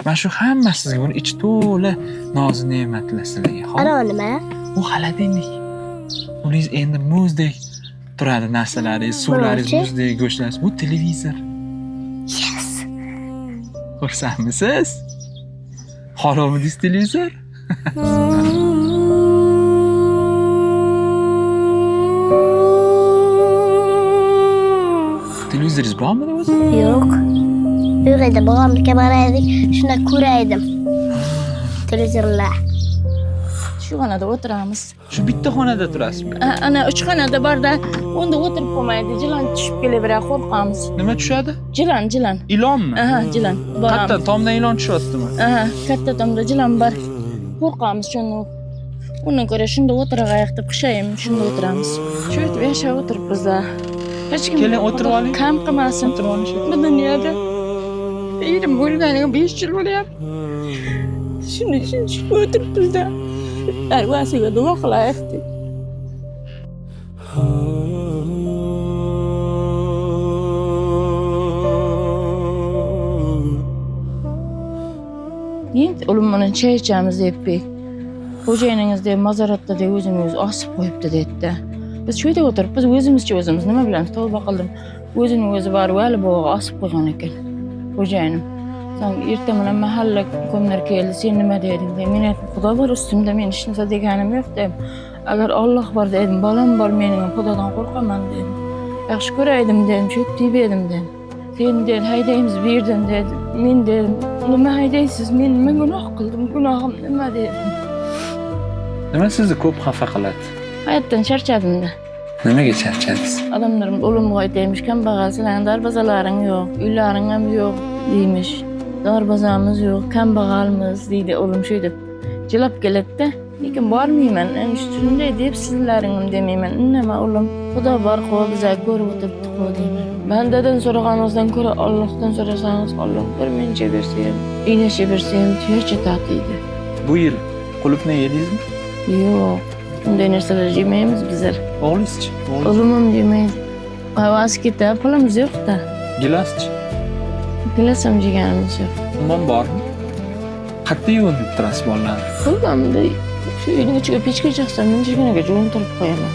Mana shu hammasiga buni ichi to'la noz ne'matlar sizlarga. Ana nima? Bu xolodilnik. Uningiz endi muzdek turadi narsalaringiz, suvlaringiz muzdek, go'shtlaringiz. Bu televizor. Yes. Xursandmisiz? Xohlovdingiz televizor? Televizoringiz bormi o'zi? Yo'q. Uyda bog'amga boraydik, shunda ko'raydim. Televizorlar. Shu xonada o'tiramiz. Shu bitta xonada turasizmi? Ana 3 xonada borda, unda o'tirib qolmaydi. Jilan tushib kelaveradi, qo'rqamiz. Nima tushadi? Jilan. Ilonmi? Aha, jilan. Katta tomdan ilon tushyaptimi? Aha, katta tomda jilan bor. Qo'rqamiz shunda. Undan ko'ra shunda o'tirag'ayaq deb qishayim, shunda o'tiramiz. Shu yerda yashab o'tiribmiz-da. Hech kim Keling, o'tirib oling. Kam qilmasin. O'tirib olish. Bu dunyoda yerim bo'lganiga 5 yil bo'lyapti. Shuning uchun o'tiribmiz-da. Arvasiga duo qilaylik deb. Endi o'lim bilan choy ichamiz deb xo'jayiningiz deb mazoratda deb o'zimiz osib qo'yibdi dedi. Biz shu yerda o'tiribmiz, o'zimizcha o'zimiz nima bilamiz, tavba qildim. O'zining o'zi bor, vali bog'i osib qo'ygan ekan. Xo'jayinim, sen erta bilan mahalla ko'mlar keldi, sen nima deding? Men aytdim, Xudo bor ustimda, men hech narsa deganim yo'q dedim. Agar Alloh bor dedim, bolam bor, men Xudodan qo'rqaman dedim. Yaxshi ko'raydim dedim, shu deb edim dedim. Sen dedi, haydaymiz bu yerdan dedi. Men dedim, nima haydaysiz? Men nima gunoh qildim? Gunohim nima dedim. Nima sizni ko'p xafa qiladi? Hayotdan charchadim-da. Nimaga charchadingiz? Odamlar o'limga aytaymish, kambag'al, sizlarning darbazalaring yo'q, uylaring ham yo'q deymish. Darbazamiz yo'q, kambag'almiz deydi o'lim shu deb. Jilab keladi-da. Lekin bormayman. Endi shunday deb sizlaringni demayman. Nima o'lim? Xudo bor, bizga ko'rib o'tiribdi deyman. Bandadan so'raganingizdan ko'ra Allohdan so'rasangiz, Alloh bir mencha bersa ham, iynasha bersa ham tuyacha tatiydi. Bu yil qulupni yedingizmi? Yo'q. Unday narsalar yemaymiz bizlar. O'g'lingizchi? O'zim ham yemaydi. Havas ketadi, pulimiz yo'q-da. Gilaschi? Gilas ham yeganimiz yo'q. Umuman bormi? Qayerda yuvinib turasiz bolalarni? Qilmamda shu uyning ichiga pechka chaqsam, minchiginaga jo'ntirib qo'yaman.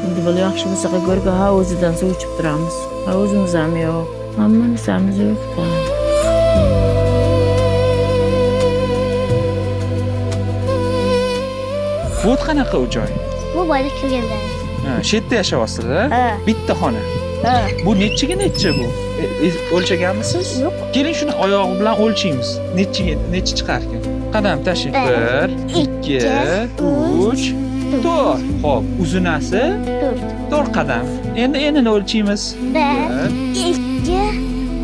Endi bola yaxshi bo'lsa go'rga havuzidan suv ichib turamiz. Havuzimiz ham yo'q. Hamma narsamiz yo'q-da. Bu qanaqa uy-joy? Bu boyda kelganda. Ha, shu yerda yashayapsizlar? Ha. Bitta xona. Ha. Bu necha bu? O'lchaganmisiz? Yo'q. Keling shuni oyog'i bilan o'lchaymiz. Necha chiqar ekan? Qadam tashing. 1, 2, 3, 4. Xo'p, uzunasi 4 qadam. Endi enini o'lchaymiz. 1, 2,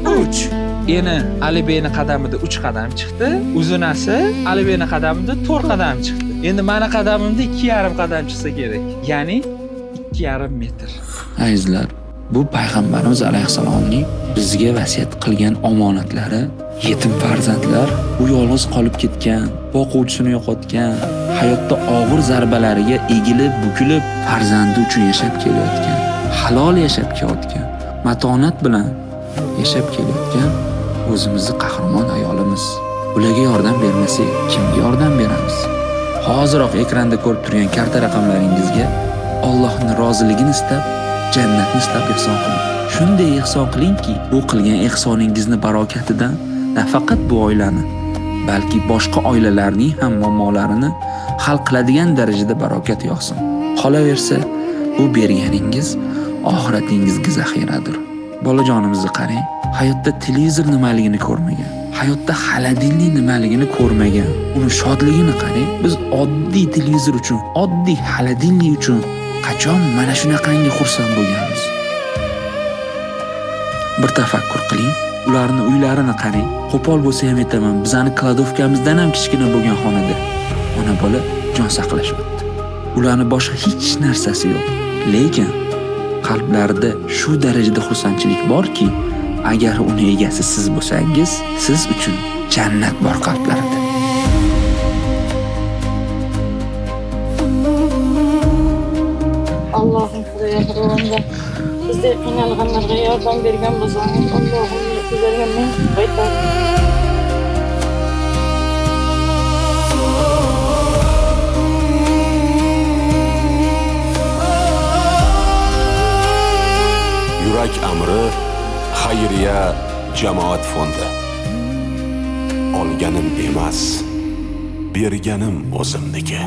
3. Eni Alibeyni qadamida 3 qadam chiqdi. Uzunasi Alibeyni qadamida 4 qadam chiqdi. Endi mana qadamimda 2,5 qadam chiqsa kerak. Ya'ni 2,5 metr. Azizlar, bu payg'ambarimiz alayhissalomning bizga vasiyat qilgan omonatlari, yetim farzandlar, u yolg'iz qolib ketgan, boquvchisini yo'qotgan, hayotda og'ir zarbalariga egilib, bukilib, farzandi uchun yashab kelayotgan, halol yashab kelayotgan, matonat bilan yashab kelayotgan o'zimizni qahramon ayolimiz. Ularga yordam bermasak, kimga yordam beramiz? Hoziroq ekranda ko'rib turgan karta raqamlaringizga Allohning roziligini istab, jannatni istab ihson qiling. Shunday ihson qilingki, bu qilgan ihsoningizni barokatidan nafaqat bu oilani, balki boshqa oilalarning ham muammolarini hal qiladigan darajada barokat yog'sin. Qolaversa, bu berganingiz oxiratingizga zaxiradir. Bolajonimizni qarang, hayotda televizor nimaligini ko'rmagan, hayotda xolodilnik nimaligini ko'rmagan. Uni shodligini qarang. Biz oddiy televizor uchun, oddiy xolodilnik uchun qachon mana shunaqangi xursand bo'lganmiz? Bir tafakkur qiling. Ularning uylarini qarang. Qo'pol bo'lsa ham aytaman, bizning kladovkamizdan ham kichkina bo'lgan xonada ona bola jon saqlashyapti. Ularning boshqa hech narsasi yo'q. Lekin qalblarida shu darajada xursandchilik borki, agar uni egasi siz bo'lsangiz, siz uchun jannat bor qalblarida. Allohim Xudoya Xudoyimda bizga qiynalganlarga yordam bergan bo'lsangiz, Allohim sizlarga men qaytaman. Yurak amri xayriya jamoat fondi. Olganim emas, berganim o'zimniki.